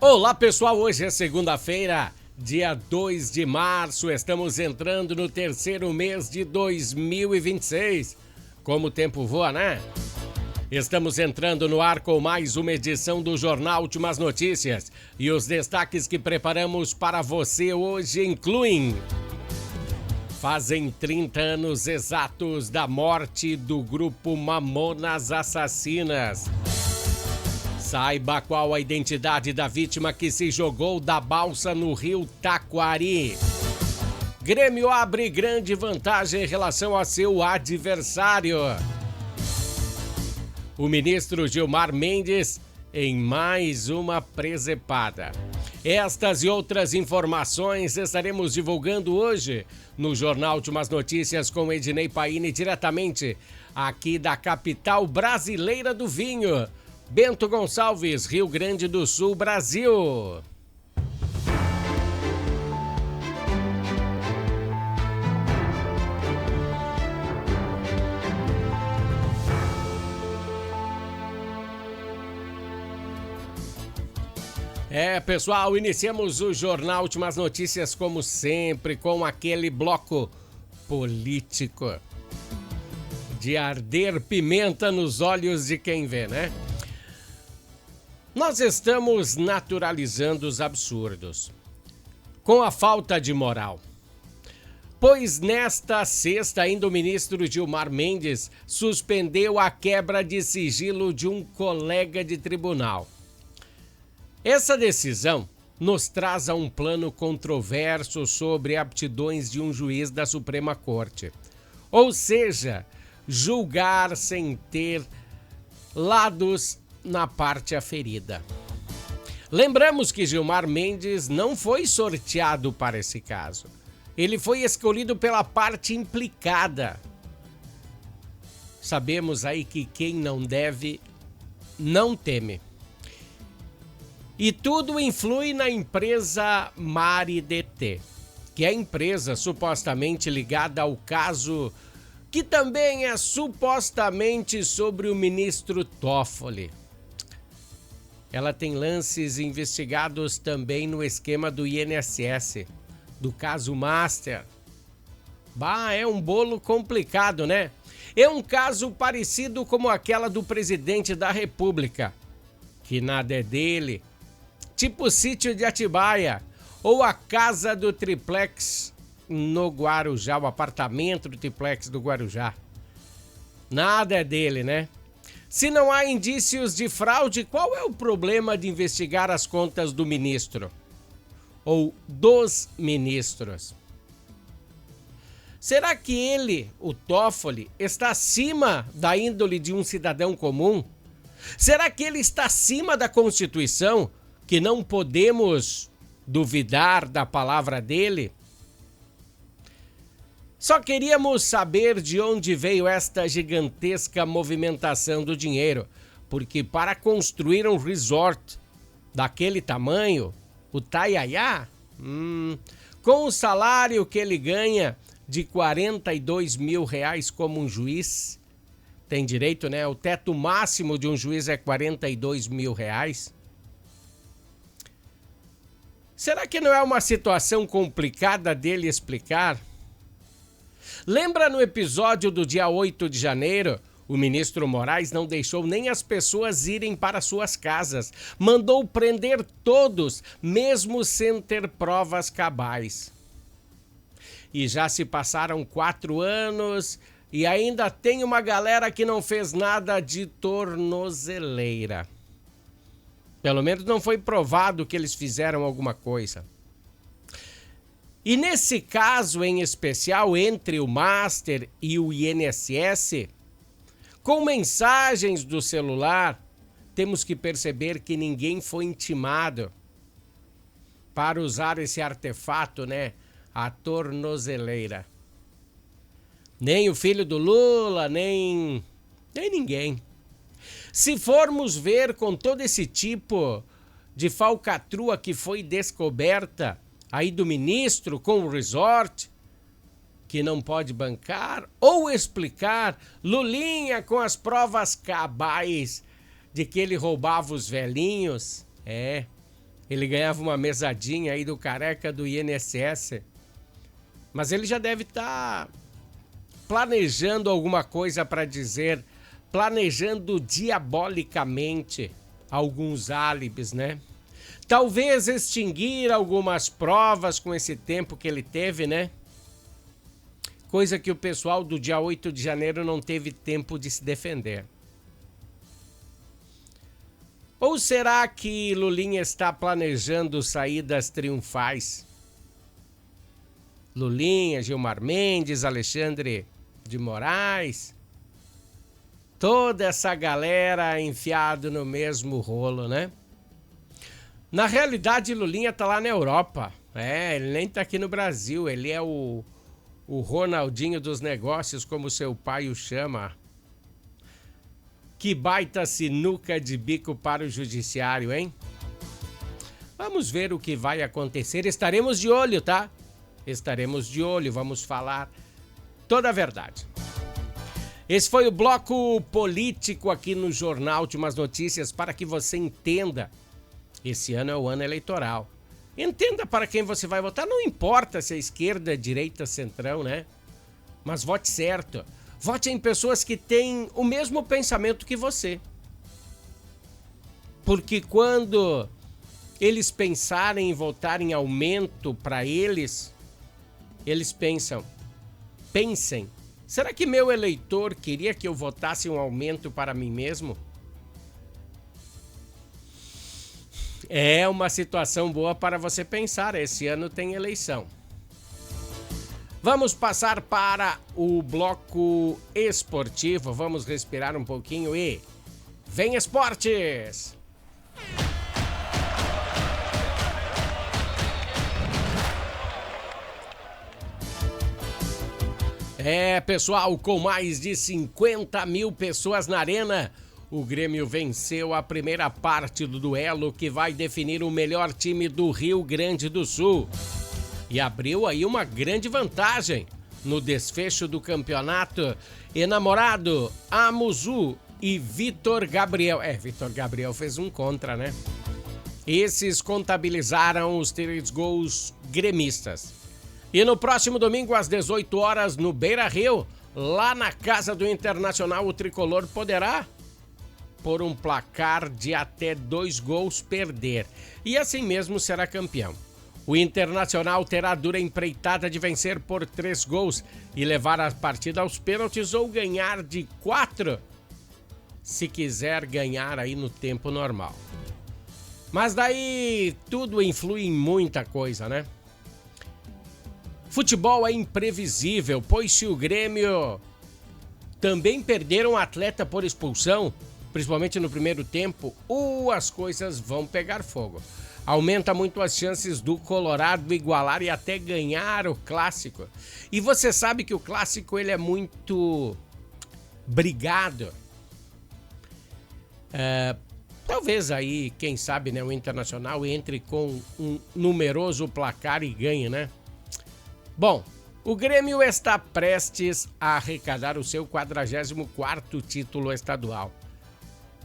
Olá pessoal, hoje é segunda-feira, dia 2 de março, estamos entrando no terceiro mês de 2026. Como o tempo voa, né? Estamos entrando no ar com mais uma edição do Jornal Últimas Notícias e os destaques que preparamos para você hoje incluem: fazem 30 anos exatos da morte do grupo Mamonas Assassinas. Saiba qual a identidade da vítima que se jogou da balsa no rio Taquari. Grêmio abre grande vantagem em relação a seu adversário. O ministro Gilmar Mendes em mais uma presepada. Estas e outras informações estaremos divulgando hoje no Jornal Últimas Notícias com Ednei Paine, diretamente aqui da capital brasileira do vinho, Bento Gonçalves, Rio Grande do Sul, Brasil. Pessoal, iniciamos o Jornal Últimas Notícias como sempre com aquele bloco político de arder pimenta nos olhos de quem vê, né? Nós estamos naturalizando os absurdos, com a falta de moral. Pois nesta sexta ainda o ministro Gilmar Mendes suspendeu a quebra de sigilo de um colega de tribunal. Essa decisão nos traz a um plano controverso sobre aptidões de um juiz da Suprema Corte. Ou seja, julgar sem ter lados na parte aferida. Lembramos que Gilmar Mendes não foi sorteado para esse caso. Ele foi escolhido pela parte implicada. Sabemos aí que quem não deve, não teme. E tudo influi na empresa Marideté, que é a empresa supostamente ligada ao caso que também é supostamente sobre o ministro Toffoli. Ela tem lances investigados também no esquema do INSS, do caso Master. É um bolo complicado, né? É um caso parecido como aquela do presidente da República, que nada é dele, tipo o sítio de Atibaia, ou a casa do triplex no Guarujá, o apartamento do triplex do Guarujá. Nada é dele, né? Se não há indícios de fraude, qual é o problema de investigar as contas do ministro? Ou dos ministros? Será que ele, o Toffoli, está acima da índole de um cidadão comum? Será que ele está acima da Constituição, que não podemos duvidar da palavra dele? Só queríamos saber de onde veio esta gigantesca movimentação do dinheiro, porque para construir um resort daquele tamanho, o Taiaiá, com o salário que ele ganha de 42 mil reais como um juiz, tem direito, né? O teto máximo de um juiz é 42 mil reais. Será que não é uma situação complicada dele explicar? Lembra no episódio do dia 8 de janeiro? O ministro Moraes não deixou nem as pessoas irem para suas casas. Mandou prender todos, mesmo sem ter provas cabais. E já se passaram 4 anos e ainda tem uma galera que não fez nada de tornozeleira. Pelo menos não foi provado que eles fizeram alguma coisa. E nesse caso em especial, entre o Master e o INSS, com mensagens do celular, temos que perceber que ninguém foi intimado para usar esse artefato, né? A tornozeleira. Nem o filho do Lula, nem ninguém. Se formos ver com todo esse tipo de falcatrua que foi descoberta aí do ministro com o resort, que não pode bancar, ou explicar Lulinha com as provas cabais de que ele roubava os velhinhos, Ele ganhava uma mesadinha aí do careca do INSS. Mas ele já deve estar planejando alguma coisa para dizer, planejando diabolicamente alguns álibis, né? Talvez extinguir algumas provas com esse tempo que ele teve, né? Coisa que o pessoal do dia 8 de janeiro não teve tempo de se defender. Ou será que Lulinha está planejando saídas triunfais? Lulinha, Gilmar Mendes, Alexandre de Moraes, toda essa galera enfiado no mesmo rolo, né? Na realidade, Lulinha tá lá na Europa. Ele nem tá aqui no Brasil. Ele é o Ronaldinho dos negócios, como seu pai o chama. Que baita sinuca de bico para o judiciário, hein? Vamos ver o que vai acontecer. Estaremos de olho, tá? Estaremos de olho. Vamos falar toda a verdade. Esse foi o bloco político aqui no Jornal de Umas Notícias para que você entenda. Esse ano é o ano eleitoral. Entenda para quem você vai votar. Não importa se é esquerda, direita, centrão, né? Mas vote certo. Vote em pessoas que têm o mesmo pensamento que você. Porque quando eles pensarem em votar em aumento para eles pensem, será que meu eleitor queria que eu votasse um aumento para mim mesmo? É uma situação boa para você pensar. Esse ano tem eleição. Vamos passar para o bloco esportivo. Vamos respirar um pouquinho e vem esportes! Pessoal, com mais de 50 mil pessoas na arena, o Grêmio venceu a primeira parte do duelo que vai definir o melhor time do Rio Grande do Sul. E abriu aí uma grande vantagem no desfecho do campeonato. Enamorado, Amuzu e Vitor Gabriel. Vitor Gabriel fez um contra, né? Esses contabilizaram os 3 gols gremistas. E no próximo domingo, às 18 horas, no Beira-Rio, lá na casa do Internacional, o tricolor poderá, por um placar de até 2 gols, perder. E assim mesmo será campeão. O Internacional terá a dura empreitada de vencer por 3 gols e levar a partida aos pênaltis ou ganhar de 4, se quiser ganhar aí no tempo normal. Mas daí tudo influi em muita coisa, né? Futebol é imprevisível, pois se o Grêmio também perder um atleta por expulsão, principalmente no primeiro tempo, as coisas vão pegar fogo. Aumenta muito as chances do Colorado igualar e até ganhar o Clássico. E você sabe que o Clássico ele é muito brigado. Talvez aí, quem sabe, né, o Internacional entre com um numeroso placar e ganhe, né? Bom, o Grêmio está prestes a arrecadar o seu 44º título estadual.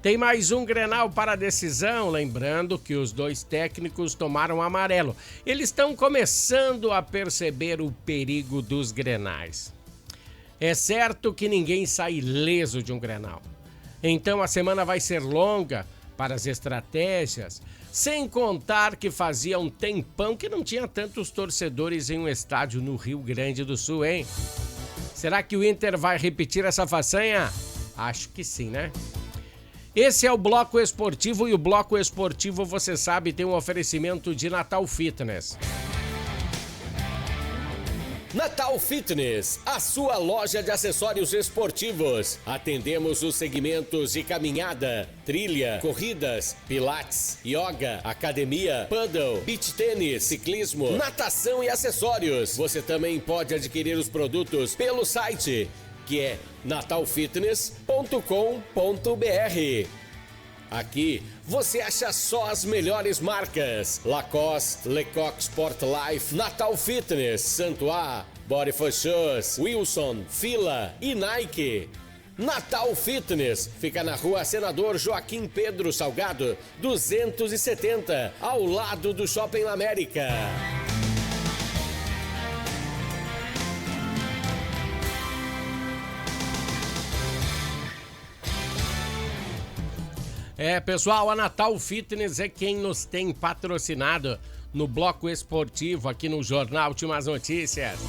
Tem mais um Grenal para a decisão, lembrando que os 2 técnicos tomaram amarelo. Eles estão começando a perceber o perigo dos Grenais. É certo que ninguém sai ileso de um Grenal. Então a semana vai ser longa para as estratégias, sem contar que fazia um tempão que não tinha tantos torcedores em um estádio no Rio Grande do Sul, hein? Será que o Inter vai repetir essa façanha? Acho que sim, né? Esse é o Bloco Esportivo e o Bloco Esportivo, você sabe, tem um oferecimento de Natal Fitness. Natal Fitness, a sua loja de acessórios esportivos. Atendemos os segmentos de caminhada, trilha, corridas, pilates, yoga, academia, paddle, beach tênis, ciclismo, natação e acessórios. Você também pode adquirir os produtos pelo site, que é natalfitness.com.br. Aqui você acha só as melhores marcas: Lacoste, Lecoq Sport Life, Natal Fitness, Santois, Body for Shoes, Wilson, Fila e Nike. Natal Fitness fica na Rua Senador Joaquim Pedro Salgado, 270, ao lado do Shopping América. Pessoal, a Natal Fitness é quem nos tem patrocinado no bloco esportivo aqui no Jornal Últimas Notícias.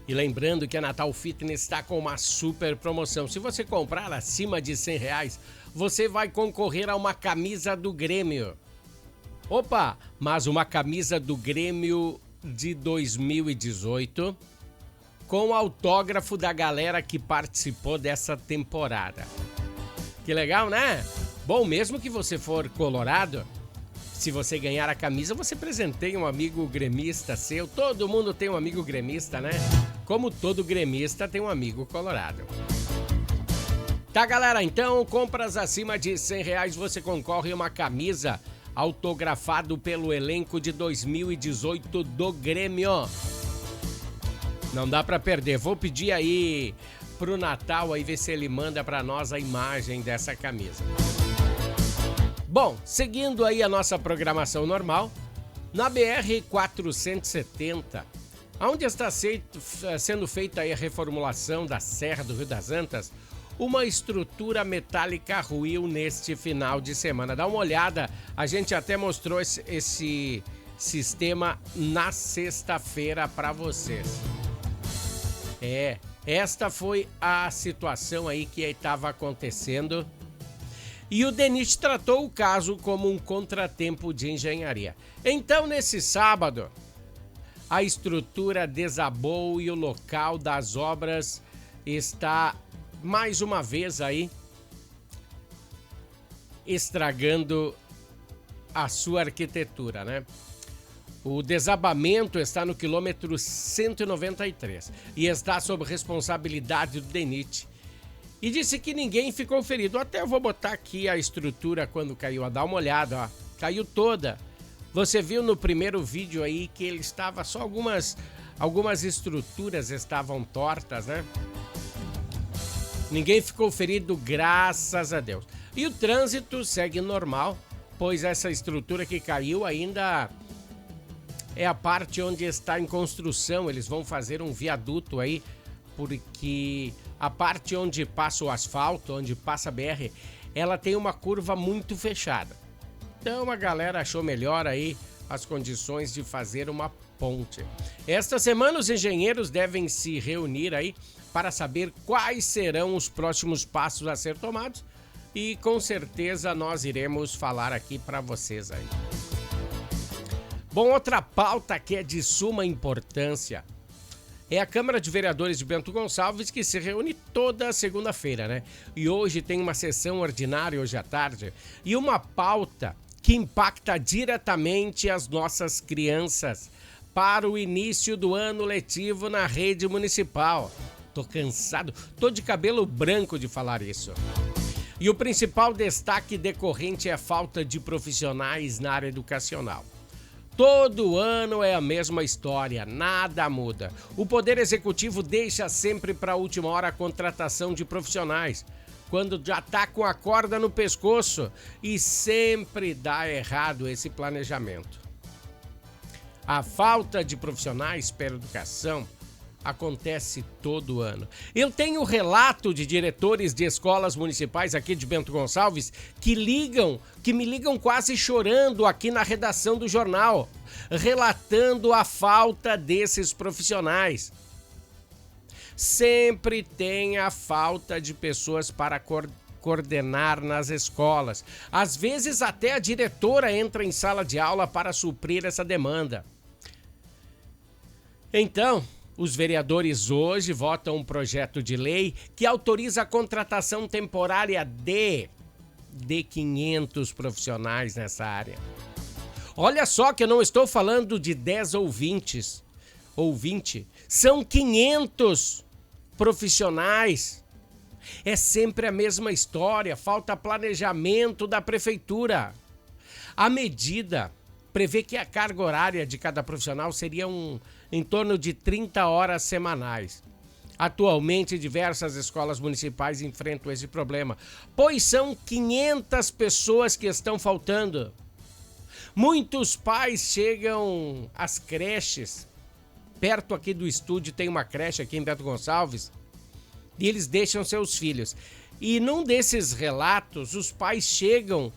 E lembrando que a Natal Fitness está com uma super promoção. Se você comprar acima de R$100, você vai concorrer a uma camisa do Grêmio. Opa, mas uma camisa do Grêmio de 2018 com autógrafo da galera que participou dessa temporada. Que legal, né? Bom, mesmo que você for colorado, se você ganhar a camisa, você presenteia um amigo gremista seu. Todo mundo tem um amigo gremista, né? Como todo gremista tem um amigo colorado. Tá, galera? Então, compras acima de R$100, você concorre a uma camisa autografado pelo elenco de 2018 do Grêmio. Não dá pra perder. Vou pedir aí pro Natal aí ver se ele manda pra nós a imagem dessa camisa. Bom, seguindo aí a nossa programação normal, na BR-470, onde está sendo feita aí a reformulação da Serra do Rio das Antas, uma estrutura metálica ruiu neste final de semana. Dá uma olhada, a gente até mostrou esse sistema na sexta-feira para vocês. Esta foi a situação aí que estava acontecendo. E o DENIT tratou o caso como um contratempo de engenharia. Então, nesse sábado, a estrutura desabou e o local das obras está, mais uma vez aí, estragando a sua arquitetura, né? O desabamento está no quilômetro 193 e está sob responsabilidade do DENIT. E disse que ninguém ficou ferido. Até eu vou botar aqui a estrutura quando caiu. Dá uma olhada, ó. Caiu toda. Você viu no primeiro vídeo aí que ele estava só algumas estruturas estavam tortas, né? Ninguém ficou ferido, graças a Deus. E o trânsito segue normal, pois essa estrutura que caiu ainda é a parte onde está em construção. Eles vão fazer um viaduto aí, porque a parte onde passa o asfalto, onde passa a BR, ela tem uma curva muito fechada. Então a galera achou melhor aí as condições de fazer uma ponte. Esta semana os engenheiros devem se reunir aí para saber quais serão os próximos passos a ser tomados e com certeza nós iremos falar aqui para vocês aí. Bom, outra pauta que é de suma importância é a Câmara de Vereadores de Bento Gonçalves, que se reúne toda segunda-feira, né? E hoje tem uma sessão ordinária, hoje à tarde, e uma pauta que impacta diretamente as nossas crianças para o início do ano letivo na rede municipal. Tô cansado, tô de cabelo branco de falar isso. E o principal destaque decorrente é a falta de profissionais na área educacional. Todo ano é a mesma história, nada muda. O Poder Executivo deixa sempre para a última hora a contratação de profissionais, quando já está com a corda no pescoço, e sempre dá errado esse planejamento. A falta de profissionais para a educação acontece todo ano. Eu tenho relato de diretores de escolas municipais aqui de Bento Gonçalves que me ligam quase chorando aqui na redação do jornal, relatando a falta desses profissionais. Sempre tem a falta de pessoas para coordenar nas escolas. Às vezes até a diretora entra em sala de aula para suprir essa demanda. Então, os vereadores hoje votam um projeto de lei que autoriza a contratação temporária de 500 profissionais nessa área. Olha só que eu não estou falando de 10 ou 20, são 500 profissionais. É sempre a mesma história, falta planejamento da prefeitura. A medida prevê que a carga horária de cada profissional seria em torno de 30 horas semanais. Atualmente, diversas escolas municipais enfrentam esse problema, pois são 500 pessoas que estão faltando. Muitos pais chegam às creches, perto aqui do estúdio tem uma creche aqui em Bento Gonçalves, e eles deixam seus filhos. E num desses relatos, os pais chegam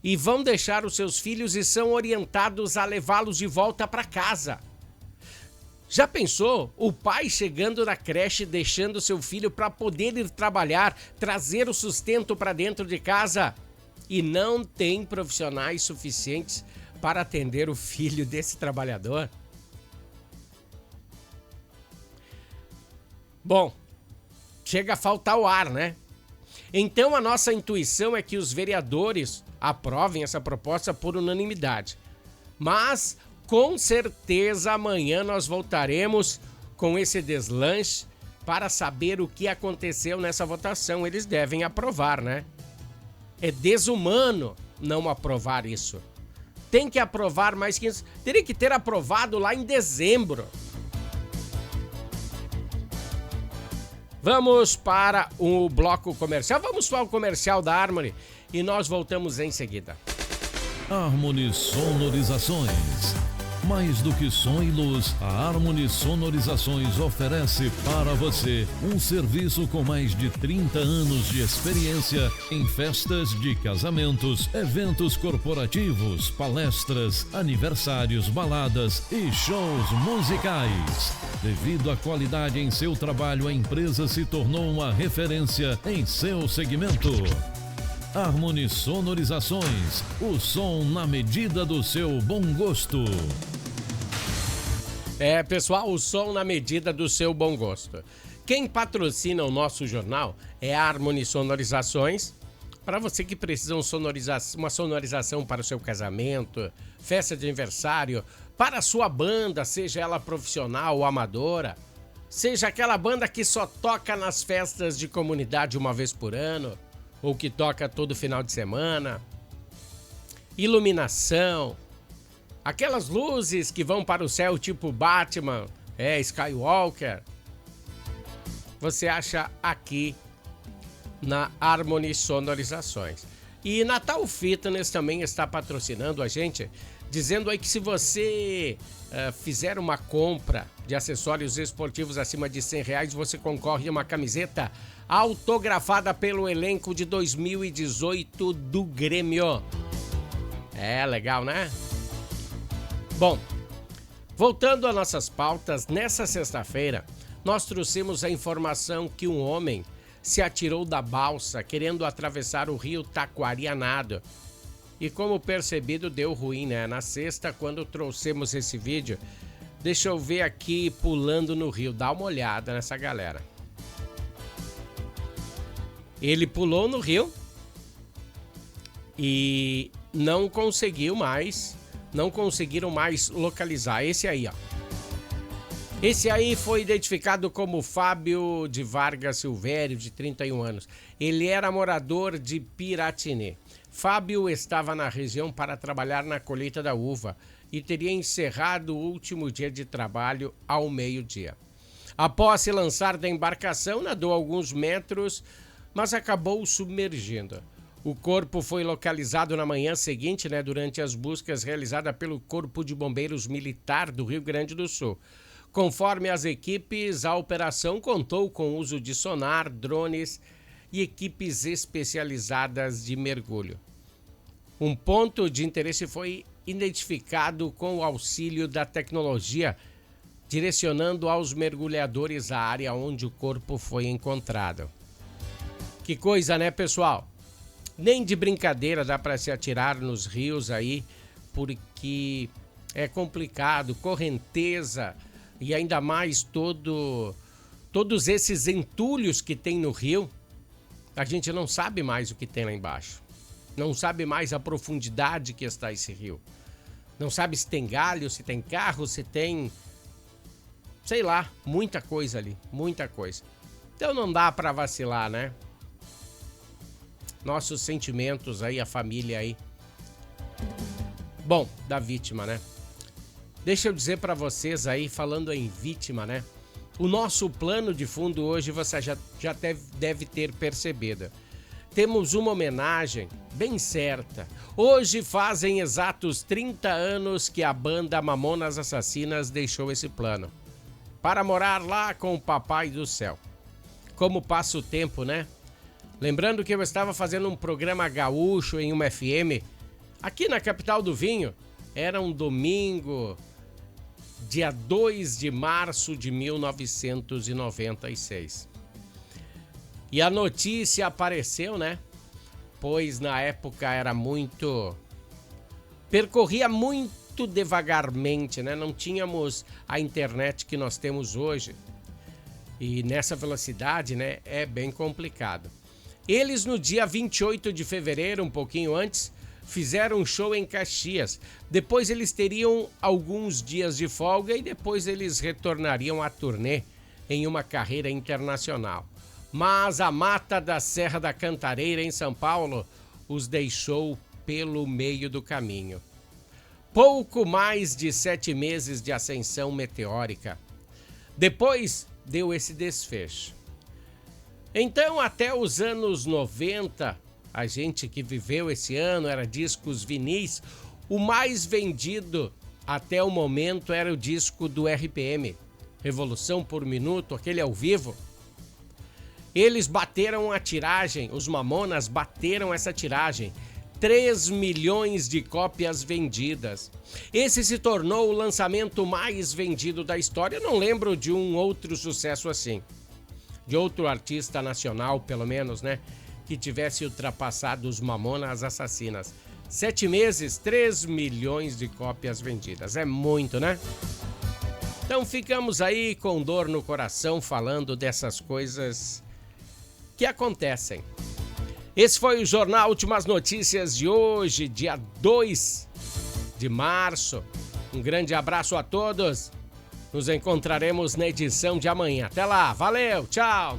e vão deixar os seus filhos e são orientados a levá-los de volta para casa. Já pensou? O pai chegando na creche, deixando seu filho para poder ir trabalhar, trazer o sustento para dentro de casa e não tem profissionais suficientes para atender o filho desse trabalhador? Bom, chega a faltar o ar, né? Então a nossa intuição é que os vereadores aprovem essa proposta por unanimidade. Mas com certeza amanhã nós voltaremos com esse deslanche para saber o que aconteceu nessa votação. Eles devem aprovar, né? É desumano não aprovar isso. Tem que aprovar mais que isso. Teria que ter aprovado lá em dezembro. Vamos para o bloco comercial. Vamos para o comercial da Harmony e nós voltamos em seguida. Harmony Sonorizações. Mais do que som e luz, a Harmony Sonorizações oferece para você um serviço com mais de 30 anos de experiência em festas de casamentos, eventos corporativos, palestras, aniversários, baladas e shows musicais. Devido à qualidade em seu trabalho, a empresa se tornou uma referência em seu segmento. Harmony Sonorizações, o som na medida do seu bom gosto. É, pessoal, o som na medida do seu bom gosto. Quem patrocina o nosso jornal é a Harmony Sonorizações. Para você que precisa uma sonorização para o seu casamento, festa de aniversário, para a sua banda, seja ela profissional ou amadora, seja aquela banda que só toca nas festas de comunidade uma vez por ano, ou que toca todo final de semana, iluminação, aquelas luzes que vão para o céu tipo Batman, Skywalker, você acha aqui na Harmony Sonorizações. E Natal Fitness também está patrocinando a gente, dizendo aí que se você fizer uma compra de acessórios esportivos acima de R$100, você concorre a uma camiseta autografada pelo elenco de 2018 do Grêmio. É legal, né? Bom, voltando às nossas pautas, nessa sexta-feira nós trouxemos a informação que um homem se atirou da balsa querendo atravessar o rio Taquari a nado. E como percebido, deu ruim, né? Na sexta, quando trouxemos esse vídeo, deixa eu ver aqui pulando no rio, dá uma olhada nessa galera. Ele pulou no rio e não conseguiram mais localizar. Esse aí, ó. Esse aí foi identificado como Fábio de Vargas Silvério, de 31 anos. Ele era morador de Piratini. Fábio estava na região para trabalhar na colheita da uva e teria encerrado o último dia de trabalho ao meio-dia. Após se lançar da embarcação, nadou alguns metros, mas acabou submergindo. O corpo foi localizado na manhã seguinte, durante as buscas realizadas pelo Corpo de Bombeiros Militar do Rio Grande do Sul. Conforme as equipes, a operação contou com o uso de sonar, drones e equipes especializadas de mergulho. Um ponto de interesse foi identificado com o auxílio da tecnologia, direcionando aos mergulhadores a área onde o corpo foi encontrado. Que coisa, né, pessoal? Nem de brincadeira dá para se atirar nos rios aí, porque é complicado, correnteza e ainda mais todos esses entulhos que tem no rio. A gente não sabe mais o que tem lá embaixo. Não sabe mais a profundidade que está esse rio. Não sabe se tem galho, se tem carro, se tem... sei lá, muita coisa ali, muita coisa. Então não dá para vacilar, né? Nossos sentimentos aí, a família aí. Bom, da vítima, né? Deixa eu dizer para vocês aí, falando em vítima, né? O nosso plano de fundo hoje você já deve ter percebido. Temos uma homenagem bem certa. Hoje fazem exatos 30 anos que a banda Mamonas Assassinas deixou esse plano para morar lá com o Papai do Céu. Como passa o tempo, né? Lembrando que eu estava fazendo um programa gaúcho em uma FM, aqui na capital do vinho. Era um domingo, dia 2 de março de 1996. E a notícia apareceu, né? Pois na época percorria muito devagarmente, né? Não tínhamos a internet que nós temos hoje. E nessa velocidade, né? É bem complicado. Eles no dia 28 de fevereiro, um pouquinho antes, fizeram um show em Caxias. Depois eles teriam alguns dias de folga e depois eles retornariam à turnê em uma carreira internacional. Mas a Mata da Serra da Cantareira, em São Paulo, os deixou pelo meio do caminho. Pouco mais de 7 meses de ascensão meteórica. Depois deu esse desfecho. Então, até os anos 90, a gente que viveu esse ano era discos vinis, o mais vendido até o momento era o disco do RPM, Revolução por Minuto, aquele ao vivo. Eles bateram a tiragem, os Mamonas bateram essa tiragem, 3 milhões de cópias vendidas. Esse se tornou o lançamento mais vendido da história. Eu não lembro de um outro sucesso assim, de outro artista nacional, pelo menos, né, que tivesse ultrapassado os Mamonas Assassinas. 7 meses, 3 milhões de cópias vendidas. É muito, né? Então ficamos aí com dor no coração falando dessas coisas que acontecem. Esse foi o Jornal Últimas Notícias de hoje, dia 2 de março. Um grande abraço a todos. Nos encontraremos na edição de amanhã. Até lá, valeu, tchau!